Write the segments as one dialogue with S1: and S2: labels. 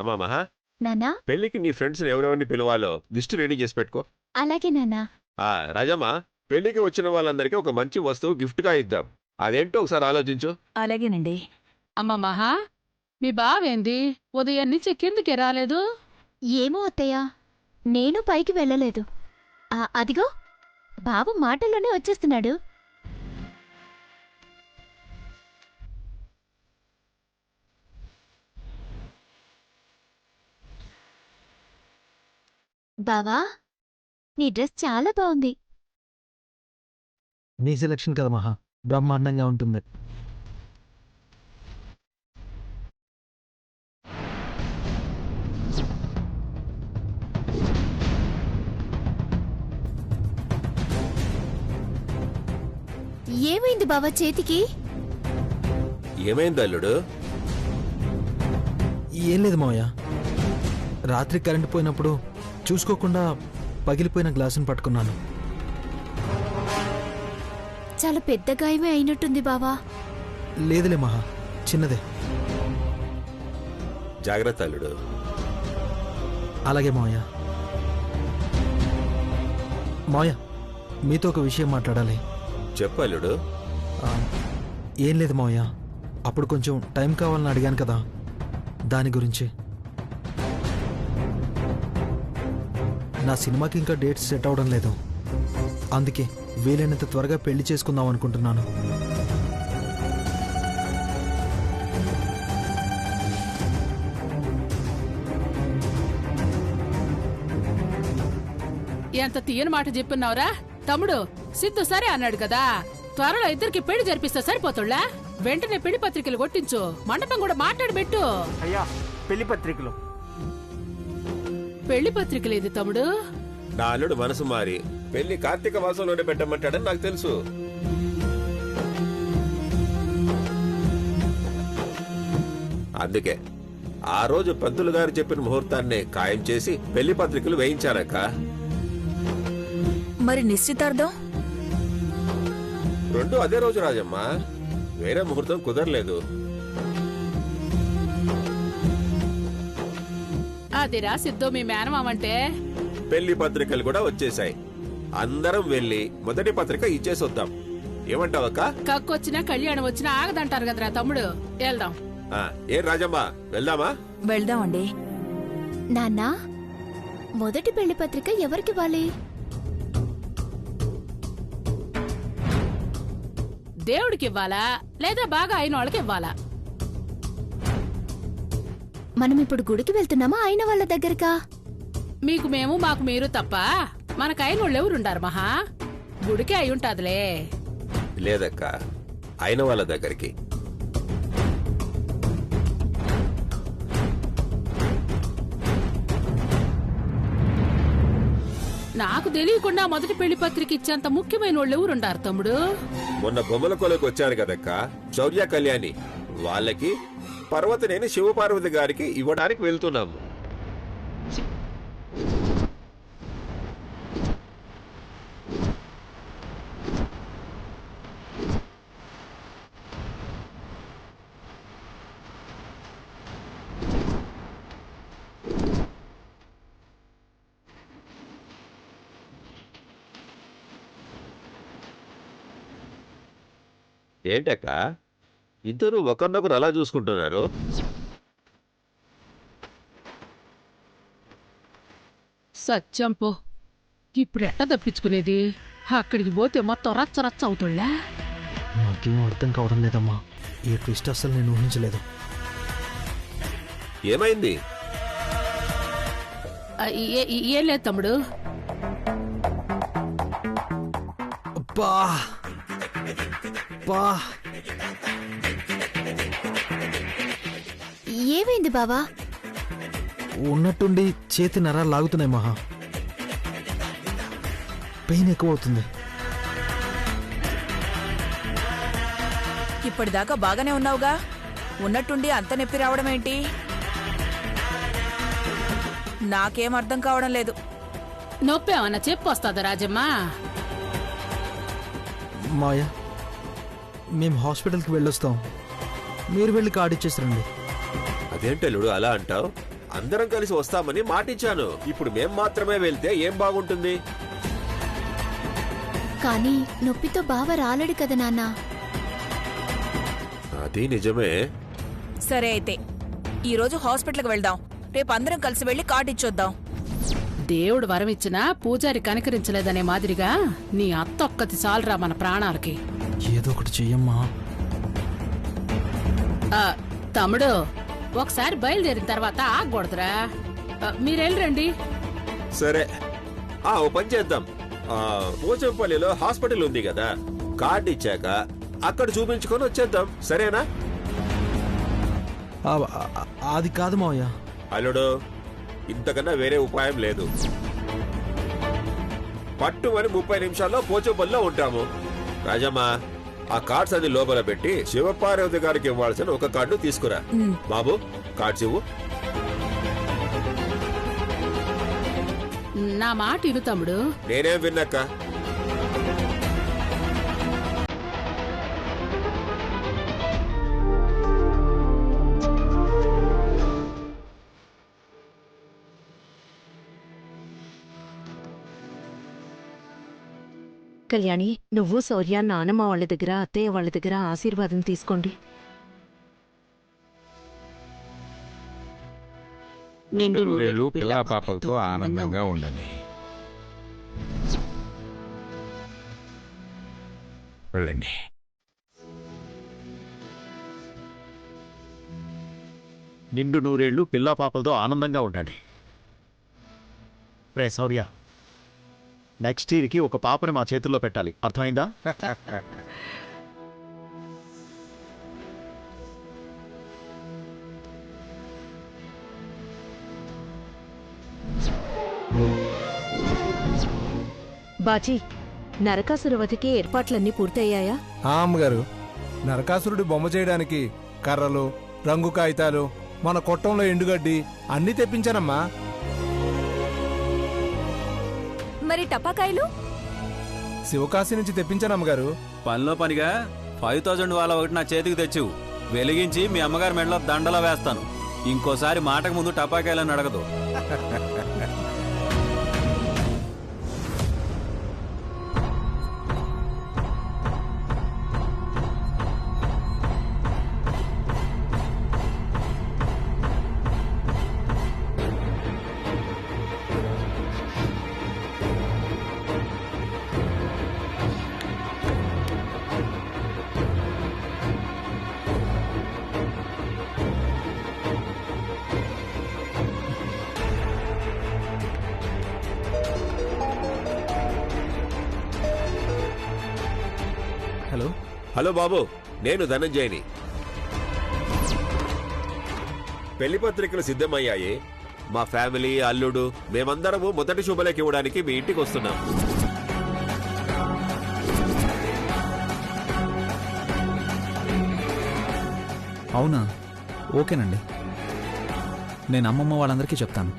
S1: అమ్మా మహా,
S2: నానా
S1: పెళ్లికి నీ ఫ్రెండ్స్ ఎవరెవరిని పిలవాలో లిస్ట్ రెడీ చేసి పెట్టుకో.
S2: అలాగే నానా.
S1: రాజమ్మ, పెళ్లికి వచ్చిన వాళ్ళందరికీ ఒక మంచి వస్తువు గిఫ్ట్ గా ఇద్దాం. అదేంటో ఒకసారి ఆలోచించు.
S3: అలాగేనండి.
S4: అమ్మ మహా, మీ బావేంది ఉదయం నుంచి కిందికి రాలేదు?
S2: ఏమో అత్తయ్య, నేను పైకి వెళ్ళలేదు. అదిగో బాబు మాటల్లోనే వచ్చేస్తున్నాడు. బావా, నీ డ్రెస్ చాలా బాగుంది.
S5: నీ సెలక్షన్ కదా మహా, బ్రహ్మాండంగా ఉంటుంది.
S2: ఏమైంది బావా చేతికి?
S1: ఏమైంది అల్లుడు?
S5: ఏం లేదు మావయ్య, రాత్రి కరెంటు పోయినప్పుడు చూసుకోకుండా పగిలిపోయిన గ్లాసును పట్టుకున్నాను.
S2: చాలా పెద్ద గాయమే అయినట్టుంది బావా.
S5: లేదులే మహా, చిన్నదే.
S1: జాగ్రత్త అల్లుడు.
S5: అలాగే మావయ్య. మావయ్య, మీతో ఒక విషయం మాట్లాడాలి.
S1: చెప్పు అల్లుడు.
S5: ఏం లేదు మావయ్య, అప్పుడు కొంచెం టైం కావాలని అడిగాను కదా, దాని గురించి. నా సినిమాకి ఇంకా డేట్స్ సెట్ అవడం లేదు, అందుకే వీలైనంత త్వరగా పెళ్లి చేసుకుందాం అనుకుంటున్నాను.
S4: ఎంత తీయని మాట చెప్పున్నావురా తమ్ముడు. సిద్ధు సరే అన్నాడు కదా, త్వరలో ఇద్దరికి పెళ్లి జరిపిస్తే సరిపోతుళ్ళా? వెంటనే పెళ్లి పత్రికలు కొట్టించు, మండపం కూడా మాట్లాడబెట్టు.
S6: అయ్యా, పెళ్లి పత్రికలు.
S4: పెళ్లి పత్రికలు ఏది తమ్ముడు?
S1: నా అల్లుడు మనసు మారి పెళ్లి కార్తీక మాసంలోనే పెట్టమంటాడని నాకు తెలుసు. అందుకే ఆ రోజు పంతులు గారు చెప్పిన ముహూర్తాన్ని ఖాయం చేసి పెళ్లి పత్రికలు వేయించానక్క.
S3: మరి నిశ్చితార్థం?
S1: రెండు అదే రోజు రాజమ్మ, వేరే ముహూర్తం కుదరలేదు.
S4: అదిరా సిద్ధు మీ మేనమామంటే.
S1: పెళ్లి పత్రికలు కూడా వచ్చేసాయి. అందరం వెళ్లి మొదటి పత్రిక ఇచ్చేసి వద్దాం. ఏమంటావక్క?
S4: కక్కొచ్చినా కళ్యాణం వచ్చినా ఆగదంటారు కదరా తమ్ముడు. వెళ్దాం.
S1: ఏం రాజమ్మ, వెళ్దామా?
S3: వెళ్దామండి.
S2: నాన్నా, మొదటి పెళ్లి పత్రిక ఎవరికివ్వాలి?
S4: దేవుడికి ఇవ్వాలా లేదా బాగా అయిన వాళ్ళకి ఇవ్వాలా?
S2: మనం ఇప్పుడు గుడికి వెళ్తున్నామా అయిన వాళ్ళ దగ్గరకా?
S4: మీకు మేము మాకు మీరు తప్ప మనకు అయిన వాళ్ళు ఎవరుండారు మహా? గుడికే అయి ఉంటాదిలే.
S1: లేదక్క, అయిన వాళ్ళ దగ్గరికి.
S4: నాకు తెలియకుండా మొదటి పెళ్లి పత్రిక ఇచ్చేంత ముఖ్యమైన వాళ్ళు ఎవరుండారు తమ్ముడు?
S1: మొన్న బొమ్మల కొలకు వచ్చారు కదక్క, శౌర్య కళ్యాణి. వాళ్ళకి పర్వతనేని శివపార్వతి గారికి ఇవ్వడానికి వెళ్తున్నాము. ఏంటక్క, ఇద్దరు ఒకరినొకరు అలా చూసుకుంటున్నారు?
S4: సత్యం పో, ఇప్పుడు ఎట్ట తప్పించుకునేది? అక్కడికి పోతే మొత్తం రచ్చ రచ్చ అవుతుళ్ళా.
S5: నాకేం అర్థం కావడం లేదమ్మా, ఈ ట్విస్ట్ అసలు నేను ఊహించలేదు.
S1: ఏమైంది?
S4: ఏం లేదు తమ్ముడు.
S5: అబ్బా అబ్బా,
S2: ఏమైంది బావా?
S5: ఉన్నట్టుండి చేతి నరాలు లాగుతున్నాయి మహా, పెయిన్ ఎక్కువ అవుతుంది.
S3: ఇప్పటిదాకా బాగానే ఉన్నావుగా, ఉన్నట్టుండి అంత నొప్పి రావడం ఏంటి? నాకేం అర్థం కావడం లేదు.
S4: నొప్పి ఏమన్నా చెప్పొస్తుందా రాజమ్మ?
S5: మాయ, మేము హాస్పిటల్కి వెళ్ళొస్తాం, మీరు వెళ్ళి కార్డు ఇచ్చేసారండి.
S1: అదేంటల్లుడు అలా అంటావు? అందరం కలిసి వస్తామని మాటిచ్చాను. ఇప్పుడు మేం మాత్రమే వెళ్తే ఏం బాగుంటుంది?
S2: కానీ నొప్పితో బావ రాలేడు కదా నాన్న.
S1: అది నిజమే.
S3: సరే అయితే ఈ రోజు హాస్పిటల్కి వెళ్దాం. రేపు అందరం కలిసి వెళ్లి కార్డు ఇచ్చొద్దాం.
S4: దేవుడు వరమిచ్చినా పూజారి కనికరించలేదనే మాదిరిగా నీ అత్త ఒక్కతి చాలరా మన ప్రాణాలకి.
S5: ఏదో ఒకటి చెయ్యమ్మా.
S4: తమ్ముడు, ఒకసారి బయలుదేరిన తర్వాత ఆగకూడదురా. మీరెళ్ళరండి.
S1: సరే, ఓ పని చేద్దాం. పోచంపల్లిలో హాస్పిటల్ ఉంది కదా, కార్డు ఇచ్చాక అక్కడ చూపించుకొని వచ్చేద్దాం. సరేనా?
S5: అది కాదు మావయ్య.
S1: అల్లుడు, ఇంతకన్నా వేరే ఉపాయం లేదు. పట్టుమని 30 నిమిషాల్లో పోచంపల్లిలో ఉంటాము. రాజమ్మ, ఆ కార్డ్స్ అన్ని లోపల పెట్టి శివపార్వతి గారికి ఇవ్వాల్సిన ఒక కార్డు తీసుకురా. బాబు, కార్డ్స్ ఇవ్వు.
S4: నా మాట ఇను తమ్ముడు.
S1: నేనేం విన్నాక.
S7: కళ్యాణి, నువ్వు శౌర్య నానమ్మ వాళ్ళ దగ్గర అత్తయ్య వాళ్ళ దగ్గర ఆశీర్వాదం తీసుకోండి.
S8: నిండు నూరేళ్లు పిల్లా పాపలతో ఆనందంగా ఉండండి. వెళ్ళండి.
S9: నిండు నూరేళ్లు పిల్లా పాపలతో ఆనందంగా ఉండండి. రే శౌర్య, నెక్స్ట్ ఇయర్కి ఒక పాపని మా చేతుల్లో పెట్టాలి, అర్థమైందా?
S7: బాజీ, నరకాసురవధికి ఏర్పాట్లన్నీ పూర్తయ్యాయా?
S10: అమ్మగారు, నరకాసురుడి బొమ్మ చేయడానికి కర్రలు, రంగు కాగితాలు, మన కొట్టంలో ఎండుగడ్డి అన్నీ తెప్పించానమ్మా.
S2: మరి టపాకాయలు?
S10: శివకాశి నుంచి తెప్పించానమ్మగారు.
S11: పనిలో పనిగా 5000 వాళ్ళ ఒకటి నా చేతికి తెచ్చు, వెలిగించి మీ అమ్మగారి మెడలో దండలా వేస్తాను. ఇంకోసారి మాటకు ముందు టపాకాయలని అడగదు.
S5: హలో
S1: హలో బాబు, నేను ధనంజయని. పెళ్లి పత్రికలు సిద్ధమయ్యాయి. మా ఫ్యామిలీ, అల్లుడు, మేమందరము మొదటి శుభలేఖ ఇవ్వడానికి మీ ఇంటికి వస్తున్నాం.
S5: అవునా? ఓకేనండి, నేను అమ్మమ్మ వాళ్ళందరికీ చెప్తాను.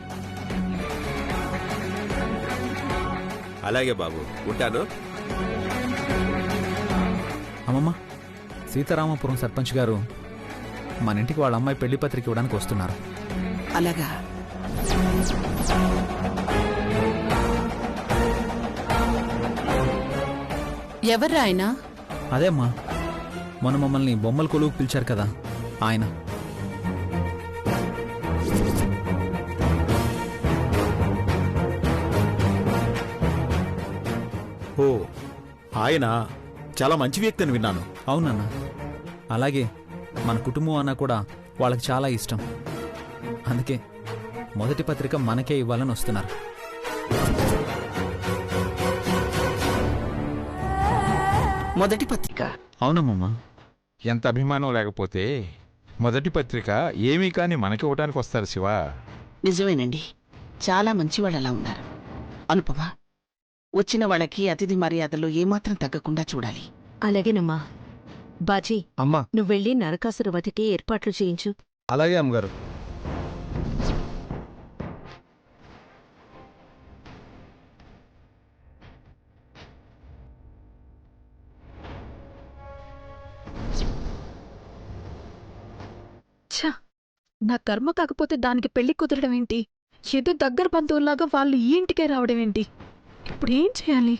S1: అలాగే బాబు, ఉంటాను.
S5: అమ్మమ్మ, సీతారామపురం సర్పంచ్ గారు మన ఇంటికి వాళ్ళ అమ్మాయి పెళ్లి పత్రిక ఇవ్వడానికి వస్తున్నారు.
S3: అలాగా?
S4: ఎవర్రా ఆయన?
S5: అదే అమ్మా, మొన్న మమ్మల్ని బొమ్మల కొలువుకు పిలిచారు కదా, ఆయన.
S9: ఓ, ఆయన చాలా మంచి వ్యక్తి అని విన్నాను.
S5: అవునన్నా, అలాగే మన కుటుంబం అన్నా కూడా వాళ్ళకి చాలా ఇష్టం. అందుకే మొదటి పత్రిక మనకే ఇవ్వాలని వస్తున్నారు.
S3: మొదటి పత్రిక?
S5: అవునమ్మా.
S8: ఎంత అభిమానం లేకపోతే మొదటి పత్రిక ఏమీ కాని మనకి ఇవ్వడానికి వస్తారు శివ.
S3: నిజమేనండి, చాలా మంచి వాళ్ళు అలా ఉన్నారు. అనుపమ, వచ్చిన వాళ్ళకి అతిథి మర్యాదలు ఏమాత్రం తగ్గకుండా చూడాలి.
S7: అలాగేనమ్మా. బాజీ,
S10: అమ్మా.
S7: నువ్వెళ్ళి నరకాసురవధికి ఏర్పాట్లు చేయించు.
S10: అలాగే అమ్మగారు.
S7: నా కర్మ కాకపోతే దానికి పెళ్లి కుదరడం ఏంటి? ఏదో దగ్గర బంధువుల్లాగా వాళ్ళు ఈ ఇంటికే రావడం ఏంటి? ఇప్పుడు ఏం చేయాలి?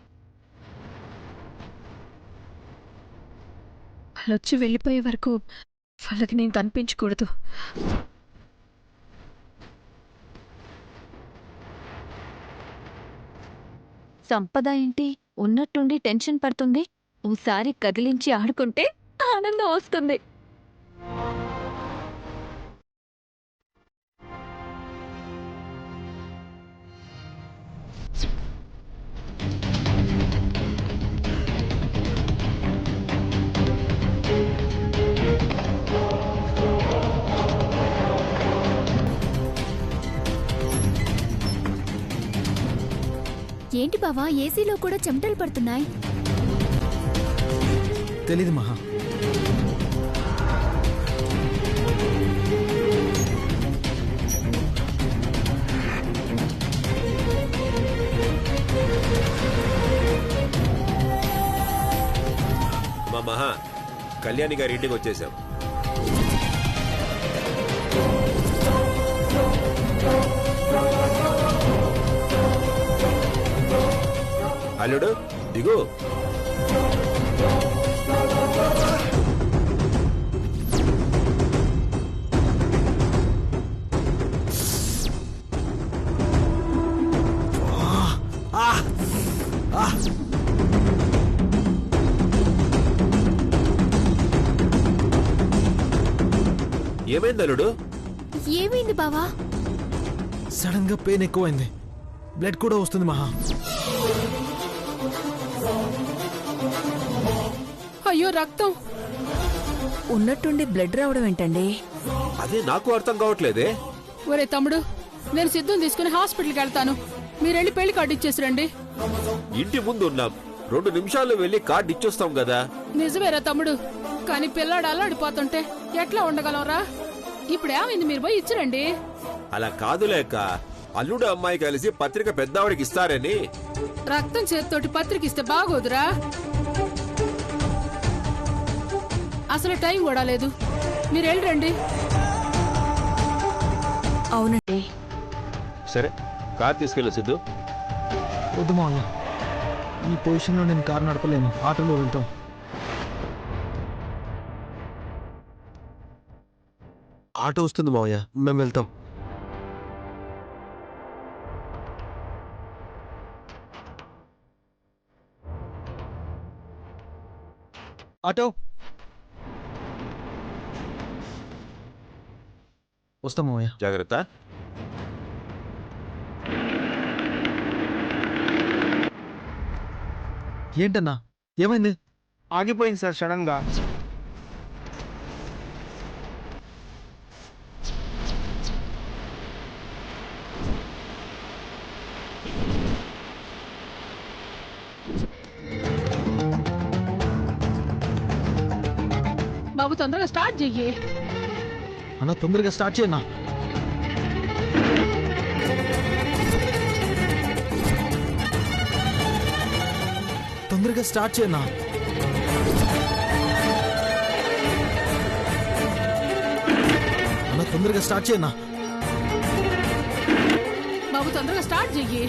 S7: వాళ్ళొచ్చి వెళ్ళిపోయే వరకు వాళ్ళకి నేను కనిపించకూడదు.
S2: సంపద ఏంటి ఉన్నట్టుండి టెన్షన్ పడుతుంది. ఓసారి కదిలించి ఆడుకుంటే ఆనందం వస్తుంది. ఏంటి బావా, ఏసీలో కూడా చెమటలు పడుతున్నాయి.
S5: తెలీదు మహా.
S1: మా మహా, కళ్యాణి గారి ఇంటికి వచ్చేసాం. అల్లుడు దిగు. ఏమైంది అల్లుడు?
S2: ఏమైంది బావా?
S5: సడన్ గా పెయిన్ ఎక్కువైంది. బ్లడ్ కూడా వస్తుంది మహా.
S4: అయ్యో రక్తం.
S7: ఉన్నట్టుండి బ్లడ్ రావడం ఏంటండి?
S1: అదే నాకు అర్థం కావట్లేదే.
S4: ఒరే తమ్ముడు, నేను సిద్ధం తీసుకుని హాస్పిటల్కి వెళ్తాను. మీరెళ్ళి పెళ్లి కార్డు ఇచ్చేసి రండి.
S1: ఇంటి ముందు ఉన్నాం, 2 నిమిషాల్లో వెళ్ళి కార్డు ఇచ్చొస్తాం కదా.
S4: నిజమేరా తమ్ముడు, కానీ పిల్లాడు అల్లాడిపోతుంటే ఎట్లా ఉండగలవరా? ఇప్పుడు ఏమైంది, మీరు పోయి ఇచ్చిరండి.
S1: అలా కాదులేక, అల్లుడు అమ్మాయి కలిసి పత్రిక పెద్దావిడికి ఇస్తారని.
S4: రక్తం చేతితోటి పత్రిక ఇస్తే బాగోదురా. అసలు టైం కూడా లేదు. మీరు వెళ్ళరండి.
S7: అవునండి.
S1: సరే, కార్ తీసుకెళ్ళు సిద్ధు.
S5: వద్దు మావయ్య, ఈ పొజిషన్లో నేను కారు నడపలేను. ఆటోలో వెళ్తాం.
S9: ఆటో వస్తుంది మావయ్య, మేము వెళ్తాం.
S5: ఆటో వస్తాం మావయ్య.
S1: జాగ్రత్త.
S5: ఏంటన్నా, ఏమైంది?
S6: ఆగిపోయింది సార్ సడన్ గా.
S4: బాబు తొందరగా స్టార్ట్ చెయ్యి.
S5: అన్న తొందరగా స్టార్ట్ చేయన్నా. తొందరగా స్టార్ట్ చేయన్నా. అన్న తొందరగా స్టార్ట్ చేయన్నా.
S4: బాబు తొందరగా స్టార్ట్ చెయ్యి.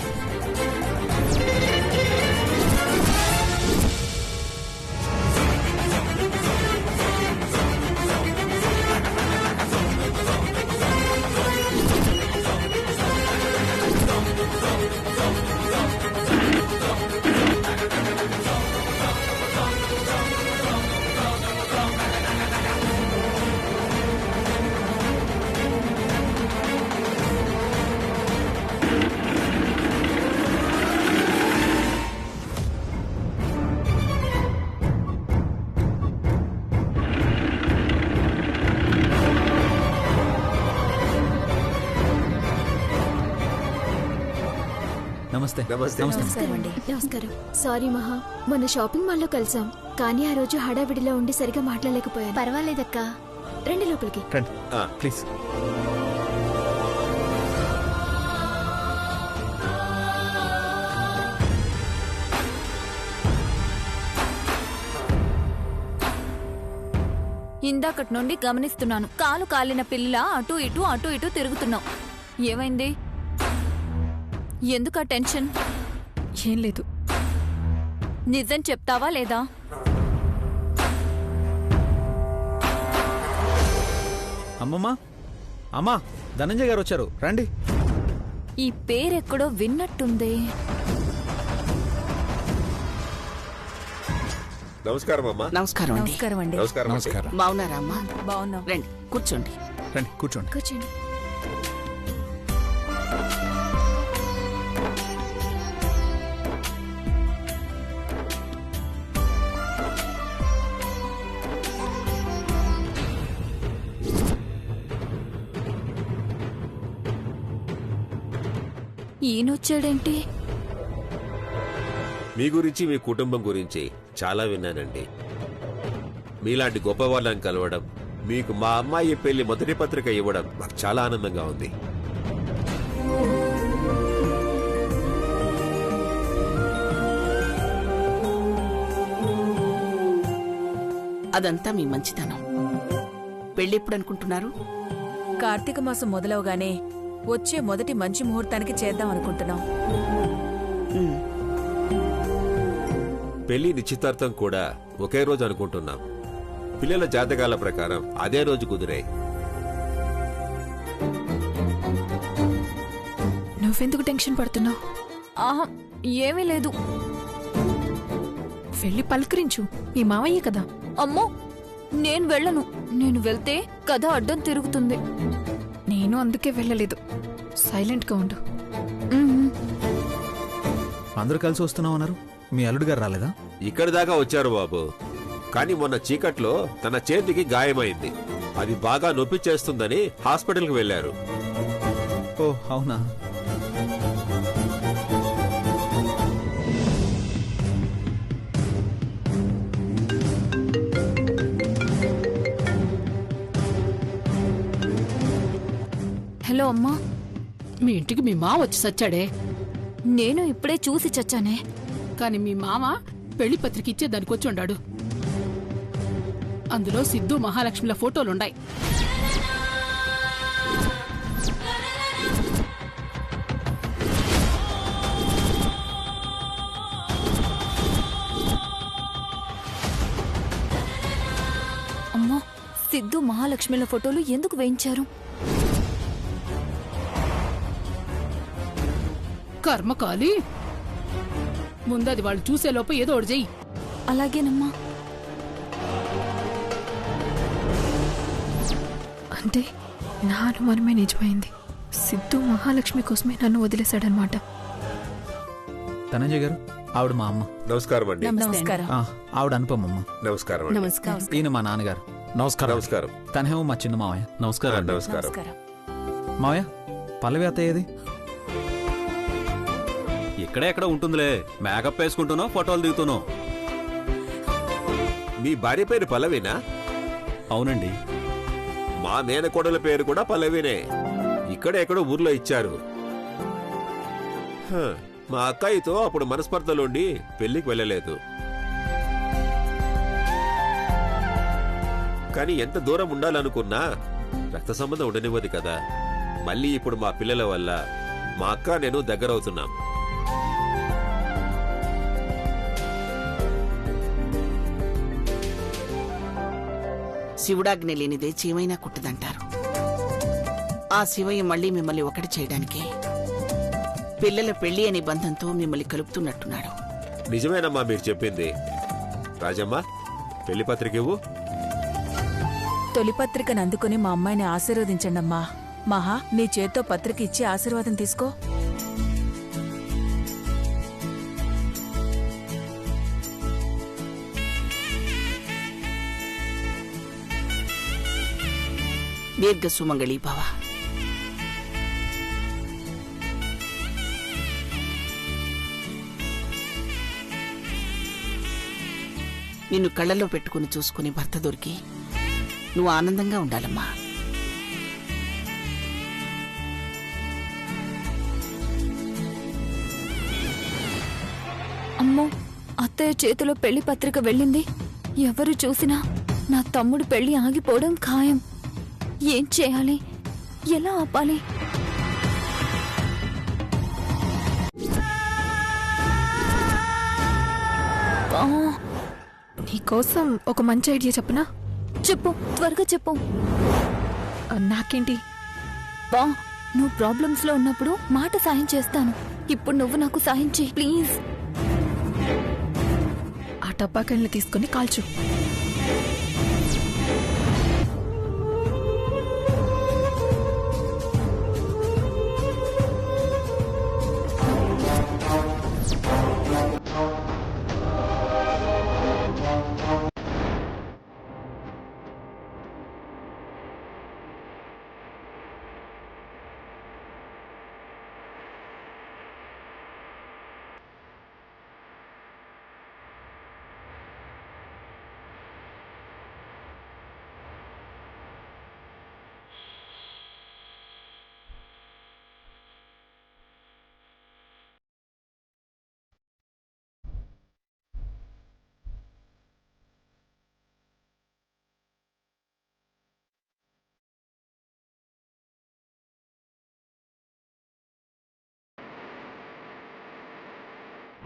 S5: నమస్తే.
S1: నమస్తే.
S2: నమస్కారం అండి. నమస్కారం. సారీ మహా, మొన్న షాపింగ్ మాల్లో కలిసాం, కానీ ఆ రోజు హడావిడిలో ఉండి సరిగా మాట్లాడలేకపోయాను. పర్వాలేదక్క, రండి లోపలికి.
S5: ప్లీజ్.
S2: ఇందాక ఇందాకటి నుండి గమనిస్తున్నాను. కాలు కాలిన పిల్ల అటు ఇటు తిరుగుతున్నావు. ఏమైంది? ఎందుకా టెన్షన్?
S7: ఏం లేదు.
S2: నిజం చెప్తావా లేదా?
S5: అమ్మమ్మా, అమ్మా, ధనంజయ్ గారు వచ్చారు, రండి.
S2: ఈ పేరెక్కడో విన్నట్టుంది.
S1: నమస్కారం అమ్మా.
S3: నమస్కారం అండి.
S1: నమస్కారం.
S3: బాగున్నారా అమ్మా?
S2: బాగున్నావు.
S3: రండి కూర్చోండి.
S5: రండి కూర్చోండి.
S2: కూర్చోండి. ఈయనొచ్చాడేంటి?
S1: మీ గురించి మీ కుటుంబం గురించి చాలా విన్నానండి. మీలాంటి గొప్ప వాళ్ళని కలవడం, మీకు మా అమ్మాయి పెళ్లి మొదటి పత్రిక ఇవ్వడం నాకు చాలా ఆనందంగా ఉంది.
S3: అదంతా మీ మంచితనం. పెళ్ళెప్పుడు అనుకుంటున్నారు?
S12: కార్తీక మాసం మొదలవగానే వచ్చే మొదటి మంచి ముహూర్తానికి చేద్దాం అనుకుంటున్నాం.
S1: పెళ్లి నిశ్చితార్థం కూడా ఒకే రోజు అనుకుంటున్నాం. పిల్లల జాతకాల ప్రకారం అదే రోజు కుదిరాయి.
S7: నువ్వెందుకు టెన్షన్ పడుతున్నావు?
S2: ఆహా, ఏమీ లేదు.
S7: వెళ్ళి పలకరించు, మీ మావయ్య కదా.
S2: అమ్మో, నేను వెళ్ళను. నేను వెళ్తే కథ అడ్డం తిరుగుతుంది.
S7: నేను అందుకే వెళ్ళలేదు. సైలెంట్గా ఉండు.
S5: అందరూ కలిసి వస్తున్నాం అన్నారు, మీ అల్లుడు గారు రాలేదా?
S1: ఇక్కడి దాకా వచ్చారు బాబు. కానీ మొన్న చీకట్లో తన చేతికి గాయమైంది. అది బాగా నొప్పి చేస్తుందని హాస్పిటల్కి వెళ్లారు.
S5: ఓ అవునా?
S2: హలో అమ్మా.
S4: మీ ఇంటికి మీ మామ వచ్చి సచ్చాడే.
S2: నేను ఇప్పుడే చూసి చచ్చానే.
S4: కాని మీ మామ పెళ్లి పత్రిక ఇచ్చే దానికి వచ్చి ఉండాడు. అందులో సిద్ధు మహాలక్ష్మిల ఫోటోలుండాయి.
S2: అమ్మా, సిద్ధు మహాలక్ష్మిల ఫోటోలు ఎందుకు వేయించారు?
S4: కర్మకాలి, ముందది వాళ్ళు చూసేలోపు ఏదో ఒకటి చెయ్యి.
S2: అలాగేనమ్మా.
S7: అంటే నా అనుమానమే నిజమైంది. సిద్ధు మహాలక్ష్మి కోసమే నన్ను వదిలేశాడనమాట.
S5: ధనంజయ్ గారు, ఆవిడ మా అమ్మ.
S1: నమస్కారం అండి.
S12: నమస్కారం.
S5: ఆవిడ అనుపమమ్మ.
S1: నమస్కారం అండి.
S12: నమస్కారం.
S5: ఈయన మా నాన్నగారు.
S1: నమస్కారం.
S5: తనేమో మా చిన్న మావయ్య.
S11: నమస్కారం.
S1: నమస్కారం.
S5: మావయ్య, పల్లవి అత్తయ్య ఏది?
S11: ఇక్కడే ఎక్కడ ఉంటుందిలే. మేకప్ వేసుకుంటున్నావు, ఫోటోలు దిగుతున్నావు.
S1: మీ భార్య పేరు పల్లవినా?
S11: అవునండి.
S1: మా మేనకోడల పేరు కూడా పల్లవినే. ఇక్కడ ఎక్కడో ఊర్లో ఇచ్చారు. మా అక్కాయితో అప్పుడు మనస్పర్ధలుండి పెళ్లికి వెళ్ళలేదు. కానీ ఎంత దూరం ఉండాలనుకున్నా రక్త సంబంధం ఉండనివ్వదు కదా. మళ్ళీ ఇప్పుడు మా పిల్లల వల్ల మా అక్క నేను దగ్గరవుతున్నాం.
S3: శివుడాజ్ఞ లేనిదే చీమైనా కుట్టదంటారు. ఆ శివయ్య మళ్ళీ మిమ్మల్ని ఒకటి చేయడానికే పిల్లల పెళ్లి అనే బంధంతో మిమ్మల్ని కలుపుతున్నట్టున్నాడు.
S1: నిజమేనమ్మా మీరు చెప్పింది. రాజమ్మ, పెళ్లి పత్రిక ఇవ్వు.
S12: తొలి పత్రికను అందుకుని మా అమ్మాయిని ఆశీర్వదించండమ్మా. మహా, నీ చేత్తో పత్రిక ఇచ్చి ఆశీర్వాదం తీసుకో.
S3: దీర్ఘ సుమంగళి భవ. నిన్ను కళ్ళల్లో పెట్టుకుని చూసుకుని భర్త దొరికి నువ్వు ఆనందంగా ఉండాలమ్మా.
S2: అమ్మో, అత్తయ్య చేతిలో పెళ్లి పత్రిక వెళ్ళింది. ఎవరు చూసినా నా తమ్ముడు పెళ్లి ఆగిపోవడం ఖాయం. ఏం చేయాలి? ఎలా ఆపాలి?
S7: నీకోసం ఒక మంచి ఐడియా చెప్పనా?
S2: చెప్పు, త్వరగా చెప్పు.
S7: నాకేంటి?
S2: బా, నువ్వు ప్రాబ్లమ్స్ లో ఉన్నప్పుడు మాట సాయం చేస్తాను. ఇప్పుడు నువ్వు నాకు సాయం చేయి ప్లీజ్.
S7: ఆ టపాకాయల్ని తీసుకొని కాల్చు.